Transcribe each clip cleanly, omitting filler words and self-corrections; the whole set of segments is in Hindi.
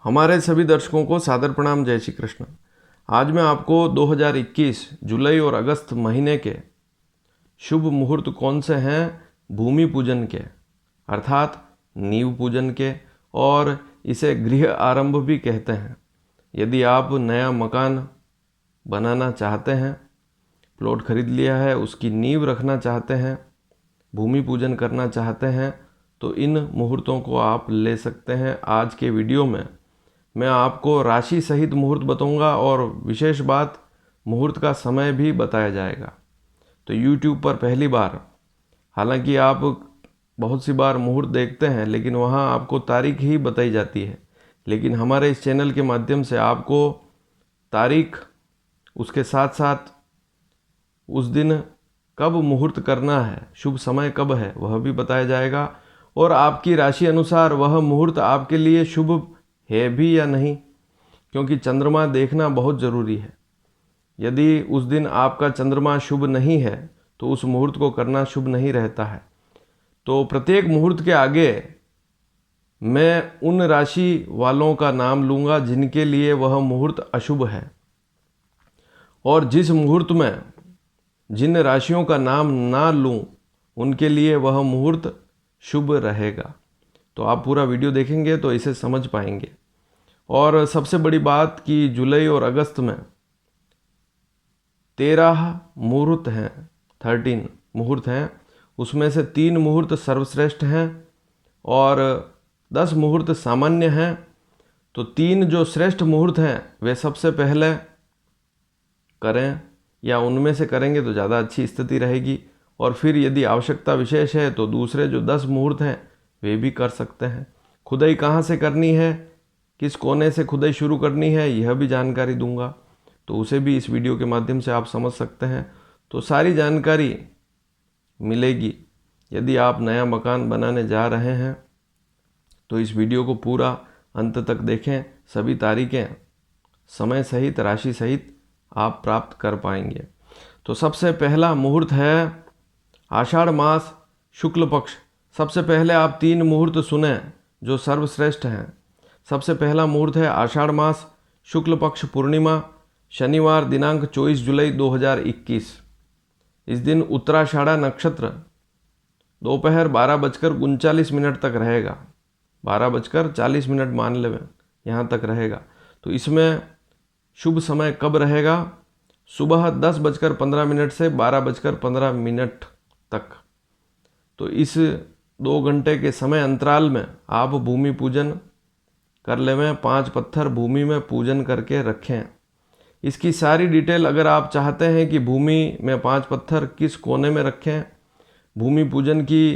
हमारे सभी दर्शकों को सादर प्रणाम। जय श्री कृष्ण। आज मैं आपको 2021 जुलाई और अगस्त महीने के शुभ मुहूर्त कौन से हैं भूमि पूजन के, अर्थात नींव पूजन के, और इसे गृह आरंभ भी कहते हैं। यदि आप नया मकान बनाना चाहते हैं, प्लॉट खरीद लिया है, उसकी नींव रखना चाहते हैं, भूमि पूजन करना चाहते हैं, तो इन मुहूर्तों को आप ले सकते हैं। आज के वीडियो में मैं आपको राशि सहित मुहूर्त बताऊंगा और विशेष बात, मुहूर्त का समय भी बताया जाएगा। तो YouTube पर पहली बार, हालांकि आप बहुत सी बार मुहूर्त देखते हैं लेकिन वहां आपको तारीख ही बताई जाती है, लेकिन हमारे इस चैनल के माध्यम से आपको तारीख, उसके साथ साथ उस दिन कब मुहूर्त करना है, शुभ समय कब है, वह भी बताया जाएगा। और आपकी राशि अनुसार वह मुहूर्त आपके लिए शुभ है भी या नहीं, क्योंकि चंद्रमा देखना बहुत ज़रूरी है। यदि उस दिन आपका चंद्रमा शुभ नहीं है तो उस मुहूर्त को करना शुभ नहीं रहता है। तो प्रत्येक मुहूर्त के आगे मैं उन राशि वालों का नाम लूँगा जिनके लिए वह मुहूर्त अशुभ है, और जिस मुहूर्त में जिन राशियों का नाम ना लूँ उनके लिए वह मुहूर्त शुभ रहेगा। तो आप पूरा वीडियो देखेंगे तो इसे समझ पाएंगे। और सबसे बड़ी बात कि जुलाई और अगस्त में 13 मुहूर्त हैं, 13 मुहूर्त हैं, उसमें से 3 मुहूर्त सर्वश्रेष्ठ हैं और 10 मुहूर्त सामान्य हैं। तो 3 जो श्रेष्ठ मुहूर्त हैं वे सबसे पहले करें, या उनमें से करेंगे तो ज़्यादा अच्छी स्थिति रहेगी। और फिर यदि आवश्यकता विशेष है तो दूसरे जो 10 मुहूर्त हैं वे भी कर सकते हैं। खुदाई कहाँ से करनी है, किस कोने से खुदाई शुरू करनी है, यह भी जानकारी दूंगा, तो उसे भी इस वीडियो के माध्यम से आप समझ सकते हैं। तो सारी जानकारी मिलेगी। यदि आप नया मकान बनाने जा रहे हैं तो इस वीडियो को पूरा अंत तक देखें। सभी तारीखें समय सहित, राशि सहित आप प्राप्त कर पाएंगे। तो सबसे पहला मुहूर्त है आषाढ़ मास शुक्ल पक्ष। सबसे पहले आप 3 मुहूर्त सुने जो सर्वश्रेष्ठ हैं। सबसे पहला मुहूर्त है आषाढ़ मास शुक्ल पक्ष पूर्णिमा, शनिवार दिनांक 24 जुलाई 2021। इस दिन उत्तराषाढ़ा नक्षत्र दोपहर 12:39 तक रहेगा। 12:40 मान लें, यहाँ तक रहेगा। तो इसमें शुभ समय कब रहेगा? सुबह 10:15 से 12:15 तक। तो इस 2 घंटे के समय अंतराल में आप भूमि पूजन कर लें। 5 पत्थर भूमि में पूजन करके रखें। इसकी सारी डिटेल, अगर आप चाहते हैं कि भूमि में 5 पत्थर किस कोने में रखें, भूमि पूजन की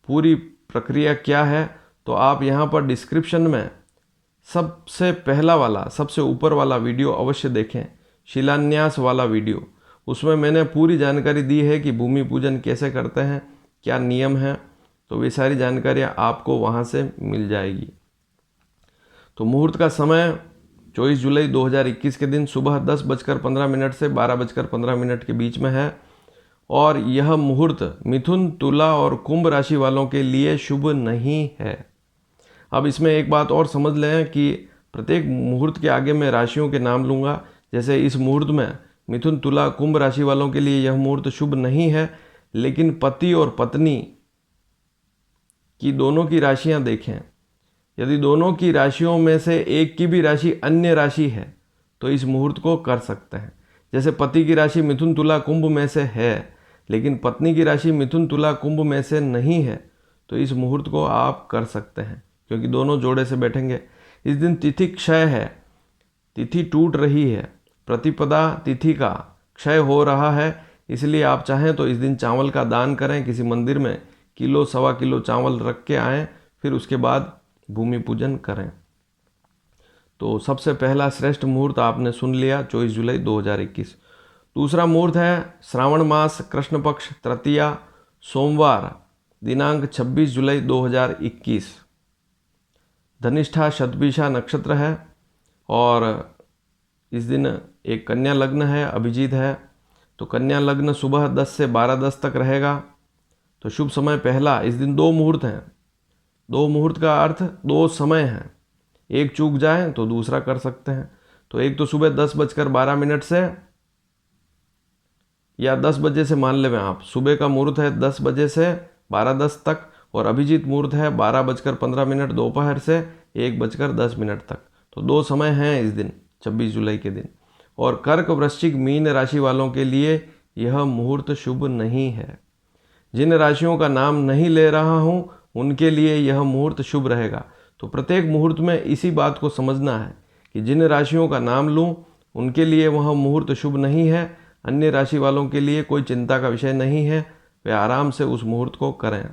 पूरी प्रक्रिया क्या है, तो आप यहाँ पर डिस्क्रिप्शन में सबसे पहला वाला, सबसे ऊपर वाला वीडियो अवश्य देखें, शिलान्यास वाला वीडियो। उसमें मैंने पूरी जानकारी दी है कि भूमि पूजन कैसे करते हैं, क्या नियम है, तो वे सारी जानकारियाँ आपको वहाँ से मिल जाएगी। तो मुहूर्त का समय 24 जुलाई 2021 के दिन सुबह 10:15 से 12:15 के बीच में है। और यह मुहूर्त मिथुन, तुला और कुंभ राशि वालों के लिए शुभ नहीं है। अब इसमें एक बात और समझ लें कि प्रत्येक मुहूर्त के आगे मैं राशियों के नाम लूँगा। जैसे इस मुहूर्त में मिथुन, तुला, कुंभ राशि वालों के लिए यह मुहूर्त शुभ नहीं है, लेकिन पति और पत्नी की दोनों की राशियां देखें। यदि दोनों की राशियों में से एक की भी राशि अन्य राशि है तो इस मुहूर्त को कर सकते हैं। जैसे पति की राशि मिथुन, तुला, कुंभ में से है, लेकिन पत्नी की राशि मिथुन, तुला, कुंभ में से नहीं है, तो इस मुहूर्त को आप कर सकते हैं, क्योंकि दोनों जोड़े से बैठेंगे। इस दिन तिथि क्षय है, तिथि टूट रही है, प्रतिपदा तिथि का क्षय हो रहा है। इसलिए आप चाहें तो इस दिन चावल का दान करें, किसी मंदिर में किलो, सवा किलो चावल रख के आएँ, फिर उसके बाद भूमि पूजन करें। तो सबसे पहला श्रेष्ठ मुहूर्त आपने सुन लिया, 24 जुलाई 2021। दूसरा मुहूर्त है श्रावण मास कृष्ण पक्ष तृतीया, सोमवार दिनांक 26 जुलाई 2021। धनिष्ठा शतभिषा नक्षत्र है और इस दिन एक कन्या लग्न है, अभिजीत है। तो कन्या लग्न सुबह 10 से 12:10 तक रहेगा। तो शुभ समय पहला, इस दिन 2 मुहूर्त हैं। 2 मुहूर्त का अर्थ 2 समय हैं। एक चूक जाए तो दूसरा कर सकते हैं। तो एक तो सुबह 10:12 से या 10 बजे से मान लें आप, सुबह का मुहूर्त है 10 बजे से 12:10 तक, और अभिजीत मुहूर्त है 12:15 दोपहर से 1:10 तक। तो 2 समय हैं इस दिन 26 जुलाई के दिन। और कर्क, वृश्चिक, मीन राशि वालों के लिए यह मुहूर्त शुभ नहीं है। जिन राशियों का नाम नहीं ले रहा हूँ उनके लिए यह मुहूर्त शुभ रहेगा। तो प्रत्येक मुहूर्त में इसी बात को समझना है कि जिन राशियों का नाम लूँ उनके लिए वह मुहूर्त शुभ नहीं है। अन्य राशि वालों के लिए कोई चिंता का विषय नहीं है, वे आराम से उस मुहूर्त को करें।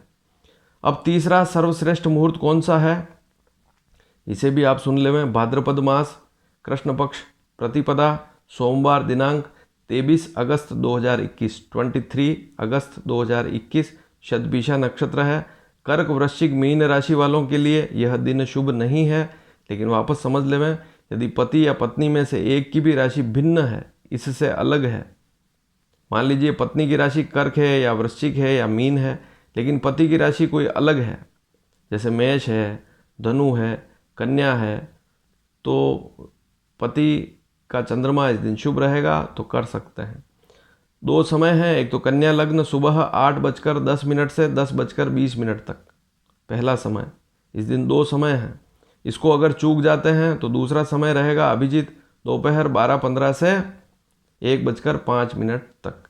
अब तीसरा सर्वश्रेष्ठ मुहूर्त कौन सा है, इसे भी आप सुन लें। भाद्रपद मास, कृष्ण पक्ष, प्रतिपदा, सोमवार, दिनांक 23 अगस्त 2021, 23 अगस्त 2021, शतभिषा नक्षत्र है। कर्क, वृश्चिक, मीन राशि वालों के लिए यह दिन शुभ नहीं है। लेकिन वापस समझ लें, यदि पति या पत्नी में से एक की भी राशि भिन्न है, इससे अलग है, मान लीजिए पत्नी की राशि कर्क है या वृश्चिक है या मीन है, लेकिन पति की राशि कोई अलग है, जैसे मेष है, धनु है, कन्या है, तो पति का चंद्रमा इस दिन शुभ रहेगा, तो कर सकते हैं। 2 समय हैं, एक तो कन्या लग्न सुबह 8:10 से 10:20 तक, पहला समय। इस दिन 2 समय हैं, इसको अगर चूक जाते हैं तो दूसरा समय रहेगा अभिजीत दोपहर 12:15 से 1:05 तक।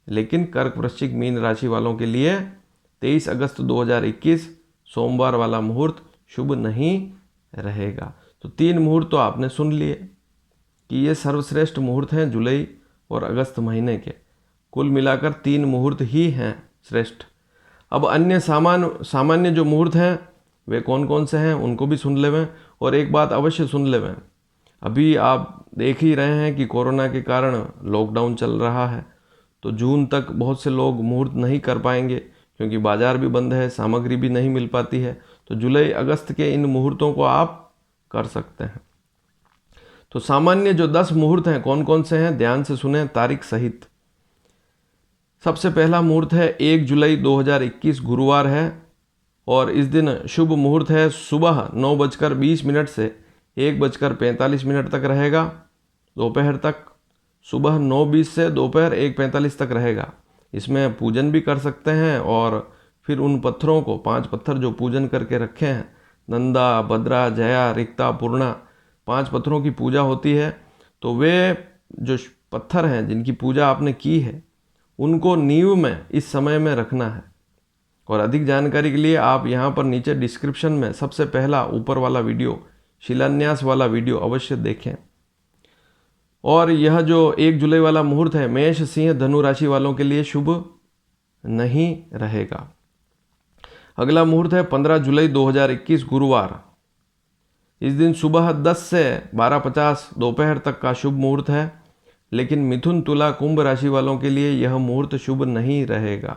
लेकिन कर्क, वृश्चिक, मीन राशि वालों के लिए 23 अगस्त 2021 सोमवार वाला मुहूर्त शुभ नहीं रहेगा। तो 3 मुहूर्त तो आपने सुन लिए कि ये सर्वश्रेष्ठ मुहूर्त हैं जुलाई और अगस्त महीने के। कुल मिलाकर 3 मुहूर्त ही हैं श्रेष्ठ। अब अन्य सामान्य जो मुहूर्त हैं वे कौन कौन से हैं उनको भी सुन लेवें। और एक बात अवश्य सुन लेवें, अभी आप देख ही रहे हैं कि कोरोना के कारण लॉकडाउन चल रहा है, तो जून तक बहुत से लोग मुहूर्त नहीं कर पाएंगे क्योंकि बाज़ार भी बंद है, सामग्री भी नहीं मिल पाती है। तो जुलाई अगस्त के इन मुहूर्तों को आप कर सकते हैं। तो सामान्य जो 10 मुहूर्त हैं कौन कौन से हैं, ध्यान से सुने तारीख सहित। सबसे पहला मुहूर्त है 1 जुलाई 2021 गुरुवार है, और इस दिन शुभ मुहूर्त है सुबह 9:20 से 1:45 तक रहेगा, दोपहर तक। सुबह 9:20 से दोपहर 1:45 तक रहेगा। इसमें पूजन भी कर सकते हैं, और फिर उन पत्थरों को 5 पत्थर जो पूजन करके रखे हैं, नंदा, भद्रा, जया, रिक्ता, पूर्णा, 5 पत्थरों की पूजा होती है। तो वे जो पत्थर हैं जिनकी पूजा आपने की है उनको नींव में इस समय में रखना है। और अधिक जानकारी के लिए आप यहाँ पर नीचे डिस्क्रिप्शन में सबसे पहला ऊपर वाला वीडियो, शिलान्यास वाला वीडियो अवश्य देखें। और यह जो 1 जुलाई वाला मुहूर्त है मेष, सिंह, धनु राशि वालों के लिए शुभ नहीं रहेगा। अगला मुहूर्त है 15 जुलाई 2021 गुरुवार। इस दिन सुबह 10 से 12:50 दोपहर तक का शुभ मुहूर्त है, लेकिन मिथुन, तुला, कुंभ राशि वालों के लिए यह मुहूर्त शुभ नहीं रहेगा।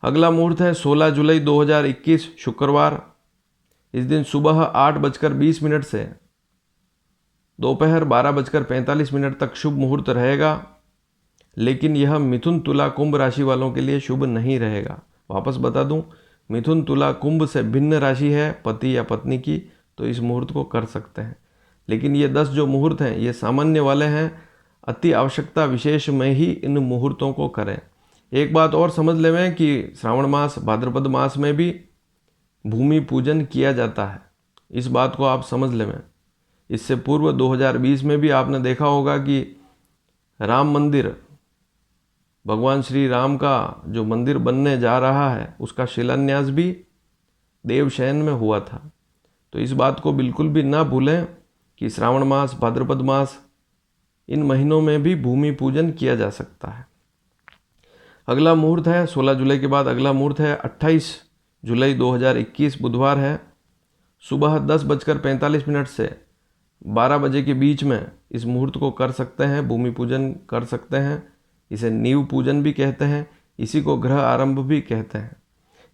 अगला मुहूर्त है 16 जुलाई 2021 शुक्रवार। इस दिन सुबह 8:20 से दोपहर 12:45 तक शुभ मुहूर्त रहेगा, लेकिन यह मिथुन, तुला, कुंभ राशि वालों के लिए शुभ नहीं रहेगा। वापस बता दूं, मिथुन, तुला, कुंभ से भिन्न राशि है पति या पत्नी की, तो इस मुहूर्त को कर सकते हैं। लेकिन ये 10 जो मुहूर्त हैं ये सामान्य वाले हैं, अति आवश्यकता विशेष में ही इन मुहूर्तों को करें। एक बात और समझ लें कि श्रावण मास, भाद्रपद मास में भी भूमि पूजन किया जाता है, इस बात को आप समझ लें। इससे पूर्व 2020 में भी आपने देखा होगा कि राम मंदिर, भगवान श्री राम का जो मंदिर बनने जा रहा है उसका शिलान्यास भी देवशयन में हुआ था। तो इस बात को बिल्कुल भी ना भूलें कि श्रावण मास, भाद्रपद मास, इन महीनों में भी भूमि पूजन किया जा सकता है। अगला मुहूर्त है 16 जुलाई के बाद अगला मुहूर्त है 28 जुलाई 2021 बुधवार है। सुबह 10:45 से 12 बजे के बीच में इस मुहूर्त को कर सकते हैं, भूमि पूजन कर सकते हैं। इसे नींव पूजन भी कहते हैं, इसी को ग्रह आरंभ भी कहते हैं।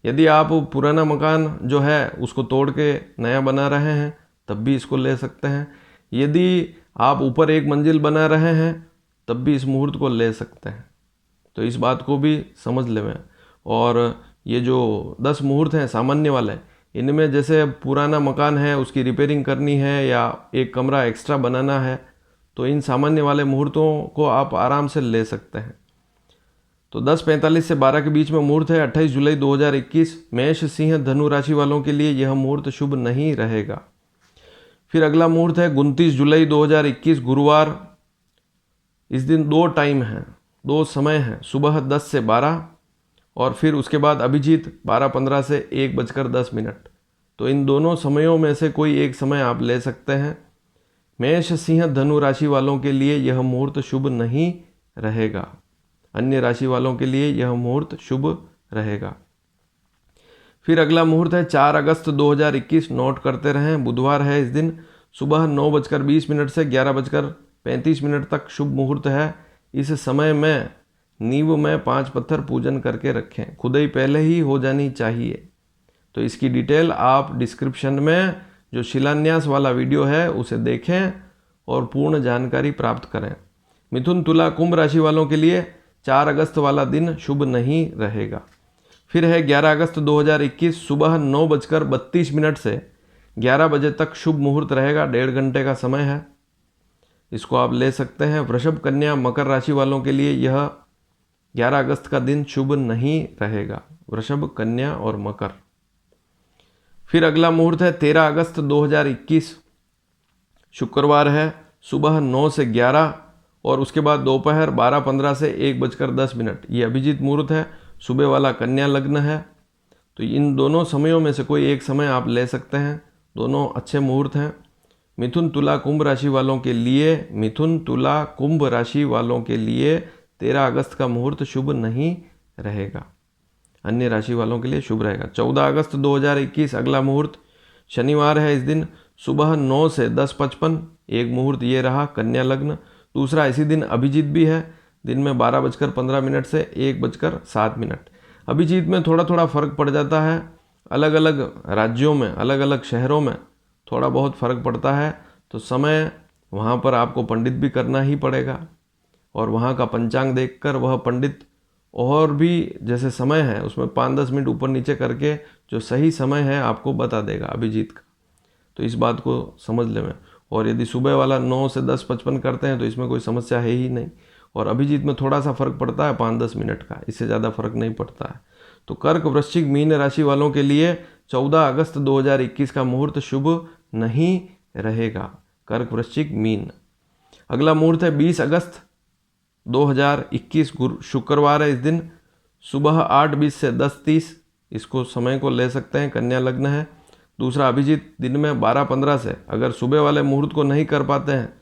यदि आप पुराना मकान जो है उसको तोड़ के नया बना रहे हैं तब भी इसको ले सकते हैं। यदि आप ऊपर एक मंजिल बना रहे हैं तब भी इस मुहूर्त को ले सकते हैं। तो इस बात को भी समझ लें। और ये जो 10 मुहूर्त हैं सामान्य वाले, इनमें जैसे पुराना मकान है उसकी रिपेयरिंग करनी है या एक कमरा एक्स्ट्रा बनाना है, तो इन सामान्य वाले मुहूर्तों को आप आराम से ले सकते हैं। तो 10:45 से 12 के बीच में मुहूर्त है 28 जुलाई 2021। मेष सिंह धनु राशि वालों के लिए यह मुहूर्त शुभ नहीं रहेगा। फिर अगला मुहूर्त है 29 जुलाई 2021 गुरुवार। इस दिन 2 टाइम हैं, 2 समय हैं, सुबह 10 से 12 और फिर उसके बाद अभिजीत 12:15 से 1:10। तो इन दोनों समयों में से कोई एक समय आप ले सकते हैं। मेष सिंह धनु राशि वालों के लिए यह मुहूर्त शुभ नहीं रहेगा। अन्य राशि वालों के लिए यह मुहूर्त शुभ रहेगा। फिर अगला मुहूर्त है 4 अगस्त 2021। नोट करते रहें, बुधवार है इस दिन। सुबह 9:20 से 11:35 तक शुभ मुहूर्त है। इस समय में नींव में 5 पत्थर पूजन करके रखें। खुदाई पहले ही हो जानी चाहिए। तो इसकी डिटेल आप डिस्क्रिप्शन में जो शिलान्यास वाला वीडियो है उसे देखें और पूर्ण जानकारी प्राप्त करें। मिथुन तुला कुंभ राशि वालों के लिए 4 अगस्त वाला दिन शुभ नहीं रहेगा। फिर है 11 अगस्त 2021 सुबह 9:32 से 11 बजे तक शुभ मुहूर्त रहेगा। 1.5 घंटे का समय है, इसको आप ले सकते हैं। वृषभ कन्या मकर राशि वालों के लिए यह 11 अगस्त का दिन शुभ नहीं रहेगा। वृषभ कन्या और मकर। फिर अगला मुहूर्त है 13 अगस्त 2021 शुक्रवार है, सुबह 9 से 11 और उसके बाद दोपहर 12:15 से 1:10। ये अभिजीत मुहूर्त है। सुबह वाला कन्या लग्न है। तो इन दोनों समयों में से कोई एक समय आप ले सकते हैं। दोनों अच्छे मुहूर्त हैं। मिथुन तुला कुंभ राशि वालों के लिए 13 अगस्त का मुहूर्त शुभ नहीं रहेगा। अन्य राशि वालों के लिए शुभ रहेगा। 14 अगस्त 2021 अगला मुहूर्त शनिवार है इस दिन। सुबह 9 से 10:55 एक मुहूर्त ये रहा, कन्या लग्न। दूसरा इसी दिन अभिजीत भी है, दिन में 12:15 से 1:07। अभिजीत में थोड़ा थोड़ा फ़र्क पड़ जाता है। अलग अलग राज्यों में, अलग अलग शहरों में थोड़ा बहुत फ़र्क पड़ता है। तो समय वहाँ पर आपको पंडित भी करना ही पड़ेगा और वहाँ का पंचांग देखकर वह पंडित और भी जैसे समय है उसमें 5-10 मिनट ऊपर नीचे करके जो सही समय है आपको बता देगा अभिजीत का। तो इस बात को समझ लें। और यदि सुबह वाला 9 से 10:55 करते हैं तो इसमें कोई समस्या है ही नहीं। और अभिजीत में थोड़ा सा फर्क पड़ता है 5-10 मिनट का, इससे ज़्यादा फर्क नहीं पड़ता है। तो कर्क वृश्चिक मीन राशि वालों के लिए 14 अगस्त 2021 का मुहूर्त शुभ नहीं रहेगा। कर्क वृश्चिक मीन। अगला मुहूर्त है 20 अगस्त 2021 शुक्रवार है इस दिन। सुबह 8:20 से 10:30 इसको समय को ले सकते हैं, कन्या लग्न है। दूसरा अभिजीत दिन में 12:15 से, अगर सुबह वाले मुहूर्त को नहीं कर पाते हैं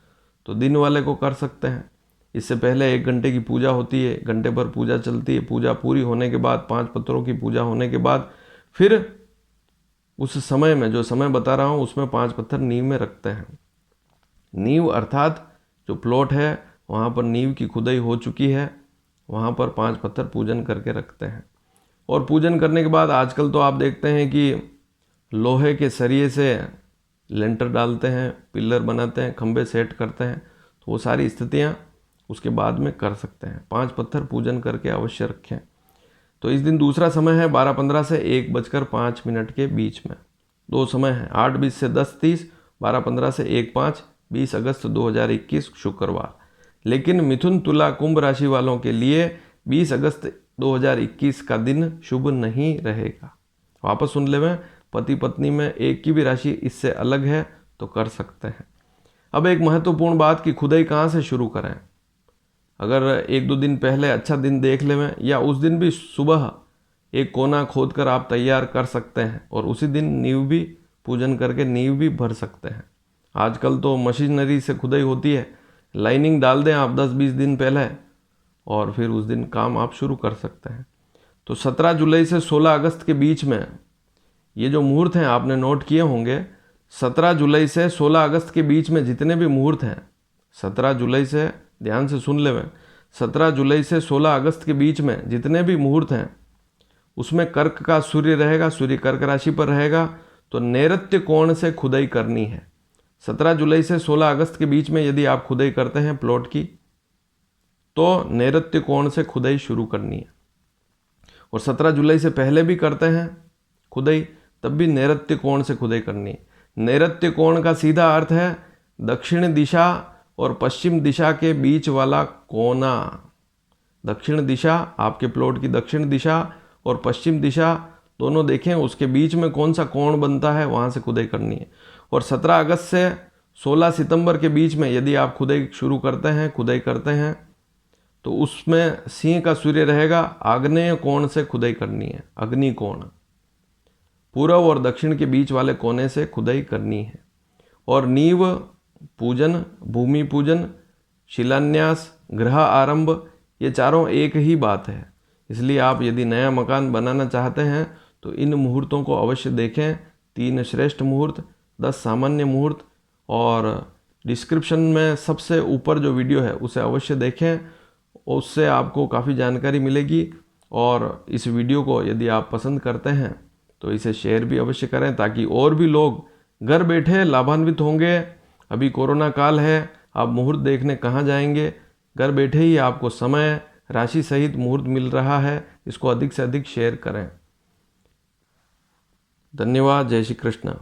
तो दिन वाले को कर सकते हैं। इससे पहले 1 घंटे की पूजा होती है, घंटे भर पूजा चलती है। पूजा पूरी होने के बाद 5 पत्थरों की पूजा होने के बाद फिर उस समय में जो समय बता रहा हूँ उसमें 5 पत्थर नींव में रखते हैं। नींव अर्थात जो प्लॉट है वहाँ पर नींव की खुदाई हो चुकी है, वहाँ पर 5 पत्थर पूजन करके रखते हैं। और पूजन करने के बाद आजकल तो आप देखते हैं कि लोहे के सरिये से लेंटर डालते हैं, पिलर बनाते हैं, खंबे सेट करते हैं। तो वो सारी स्थितियाँ उसके बाद में कर सकते हैं। 5 पत्थर पूजन करके अवश्य रखें। तो इस दिन दूसरा समय है 12:15 से 1:05 के बीच में। 2 समय हैं, 8:20 से 10:30, 12:15 से 1:05, 20 अगस्त 2021 शुक्रवार। लेकिन मिथुन तुला कुंभ राशि वालों के लिए 20 अगस्त 2021 का दिन शुभ नहीं रहेगा। वापस सुन ले, में पति पत्नी में एक की भी राशि इससे अलग है तो कर सकते हैं। अब एक महत्वपूर्ण बात कि खुदाई कहाँ से शुरू करें। अगर 1-2 दिन पहले अच्छा दिन देख लें या उस दिन भी सुबह एक कोना खोद कर आप तैयार कर सकते हैं और उसी दिन नींव भी पूजन करके नींव भी भर सकते हैं। आजकल तो मशीनरी से खुदाई होती है, लाइनिंग डाल दें आप 10-20 दिन पहले और फिर उस दिन काम आप शुरू कर सकते हैं। तो 17 जुलाई से 16 अगस्त के बीच में ये जो मुहूर्त हैं आपने नोट किए होंगे। 17 जुलाई से 16 अगस्त के बीच में जितने भी मुहूर्त हैं, 17 जुलाई से ध्यान से सुन लें, 17 जुलाई से 16 अगस्त के बीच में जितने भी मुहूर्त हैं उसमें कर्क का सूर्य रहेगा, सूर्य कर्क राशि पर रहेगा। तो नैऋत्य कोण से खुदाई करनी है। 17 जुलाई से 16 अगस्त के बीच में यदि आप खुदाई करते हैं प्लॉट की तो नैऋत्य कोण से खुदाई शुरू करनी है। और 17 जुलाई से पहले भी करते हैं खुदाई तब भी नैऋत्य कोण से खुदाई करनी है। नैऋत्य कोण का सीधा अर्थ है दक्षिण दिशा और पश्चिम दिशा के बीच वाला कोना। दक्षिण दिशा, आपके प्लॉट की दक्षिण दिशा और पश्चिम दिशा दोनों देखें, उसके बीच में कौन सा कोण बनता है, वहाँ से खुदाई करनी है। और 17 अगस्त से 16 सितंबर के बीच में यदि आप खुदाई शुरू करते हैं, खुदाई करते हैं, तो उसमें सिंह का सूर्य रहेगा, आग्नेय कोण से खुदाई करनी है, अग्नि कोण। पूर्व और दक्षिण के बीच वाले कोने से खुदाई करनी है। और नींव पूजन, भूमि पूजन, शिलान्यास, गृह आरंभ, ये चारों एक ही बात है। इसलिए आप यदि नया मकान बनाना चाहते हैं तो इन मुहूर्तों को अवश्य देखें। 3 श्रेष्ठ मुहूर्त, 10 सामान्य मुहूर्त, और डिस्क्रिप्शन में सबसे ऊपर जो वीडियो है उसे अवश्य देखें, उससे आपको काफ़ी जानकारी मिलेगी। और इस वीडियो को यदि आप पसंद करते हैं तो इसे शेयर भी अवश्य करें, ताकि और भी लोग घर बैठे लाभान्वित होंगे। अभी कोरोना काल है, आप मुहूर्त देखने कहाँ जाएंगे, घर बैठे ही आपको समय, राशि सहित मुहूर्त मिल रहा है। इसको अधिक से अधिक शेयर करें। धन्यवाद। जय श्री कृष्ण।